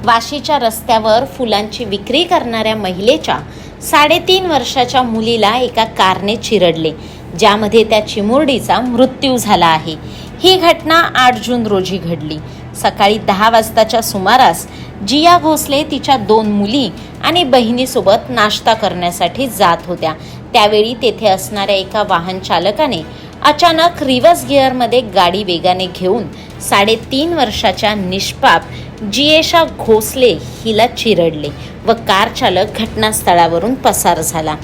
वाशीच्या रस्त्यावर फुलांची विक्री करणाऱ्या महिलेच्या 3.5 वर्षाच्या मुलीला एका कारने चिरडले, ज्यामध्ये त्या चिमुरडीचा मृत्यू झाला आहे। ही घटना 8 जून रोजी घडली। सकाळी 10 वाजताच्या सुमारास जिया भोसले तिच्या 2 मुली आणि बहिणीसोबत नाश्ता करण्यासाठी जात होत्या। त्यावेळी तेथे असणाऱ्या एका वाहन चालकाने अचानक रिव्हर्स गिअरमध्ये गाडी वेगाने घेऊन 3.5 वर्षाच्या निष्पाप जियेशा भोसले हिला चिरडले व कार चालक घटनास्थळावरून पसार झाला।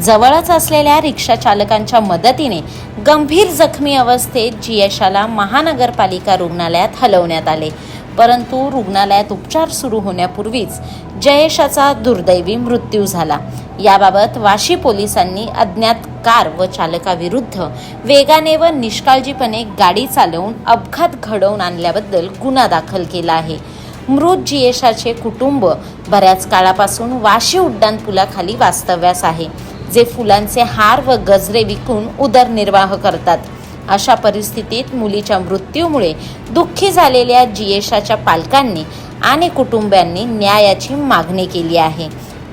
जवळच असलेल्या रिक्षा चालकांच्या मदतीने गंभीर जखमी अवस्थेत जियेशाला महानगरपालिका रुग्णालयात हलवण्यात आले, परंतु रुग्णालयात उपचार सुरू होण्यापूर्वीच जयेशाचा दुर्दैवी मृत्यू झाला। याबाबत वाशी पोलिसांनी अज्ञात कार व चालकाविरुद्ध वेगाने व निष्काळजीपणे गाडी चालवून अपघात घडवून आणल्याबद्दल गुन्हा दाखल केला आहे। मृत जियेशाचे कुटुंब बऱ्याच काळापासून वाशी उड्डाणपुलाखाली वास्तव्यास आहे, जे फुलांचे हार व गजरे विकून उदरनिर्वाह करतात। अशा परिस्थितीत मुलीच्या मृत्यूमुळे दुःखी झालेल्या जियेशाच्या पालकांनी आणि कुटुंबियांनी न्यायाची मागणी केली आहे।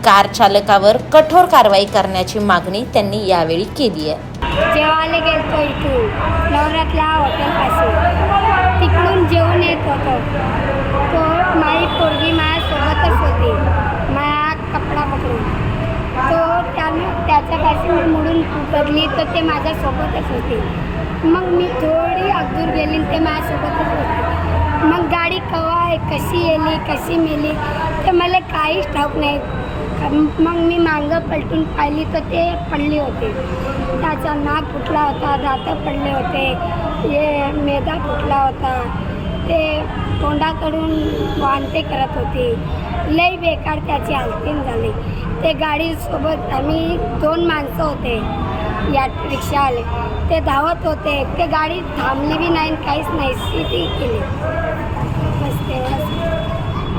कार चालकावर कठोर कारवाई करण्याची मागणी त्यांनी यावेळी केली आहे। जेवायला गेलतो इथून नवरातल्या हॉटेलपासून, तिकडून जेवून येत होतो। तो माझी पोरगी माझ्यासोबतच होती, माझा कपडा पकडून। त्याच्यापासून मुडून उतरली तर ते माझ्यासोबतच होते। मग मी थोडी अगदूर गेली ते माझ्यासोबतच होते। मग गाडी कवा आहे, कशी येली, कशी मेली ते मला काहीच ठाऊक नाही। मग मी मागं पलटून पाहिली तर ते पडले होते। त्याचा नाक फुटला होता, दात पडले होते, हे मेदा फुटला होता, ते तोंडाकडून वांते करत होते। लई बेकार त्याची हालतीन झाली। ते गाडीसोबत आम्ही 2 माणसं होते, या रिक्षावाले ते धावत होते। ते गाडी थांबली बी नाही, काहीच नाही, सीधी केली बस तेवढंच।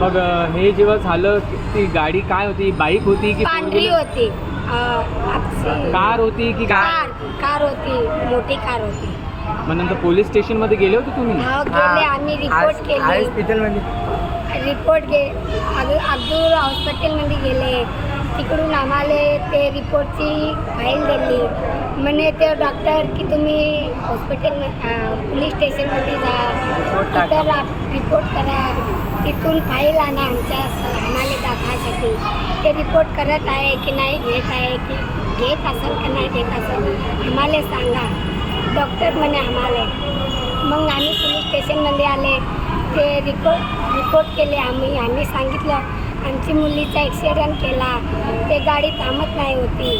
मग हे जेव्हा झालं ती गाडी काय होती, बाईक होती की पांढरी होती? कार होती की कार होती, मोठी कार होती। मग नंतर पोलीस स्टेशनमध्ये गेले होते तुम्ही? गेले, आम्ही रिपोर्ट केली। अब्दूर हॉस्पिटलमध्ये गेले, तिकडून आम्हाला ते रिपोर्टची फाईल दिली। म्हणे ते डॉक्टर की तुम्ही हॉस्पिटल पोलीस स्टेशनमध्ये जा, तर रिपोर्ट करा, तिथून फाईल आणा आम्हाला दाखवायसाठी। ते रिपोर्ट करत आहे की नाही घेत आहे, की घेत असेल की नाही घेत असेल आम्हाला सांगा, डॉक्टर म्हणे आम्हाला। मग आम्ही पोलीस स्टेशनमध्ये आले, ते रिपोर्ट केले। आम्ही सांगितलं आमची मुलीचा ॲक्सिडेंट केला, ते गाडी थांबत नाही होती।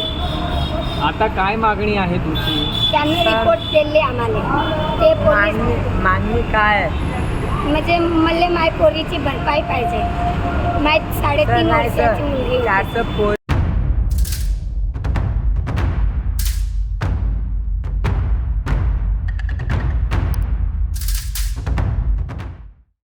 आता काय मागणी आहे तुमची? त्यांनी रिपोर्ट दिले आम्हाला। ते पोलीस मागणी काय म्हणजे मला माझ्या पोरीची भरपाई पाहिजे। माझी 3.5 वर्षाची मुलगी।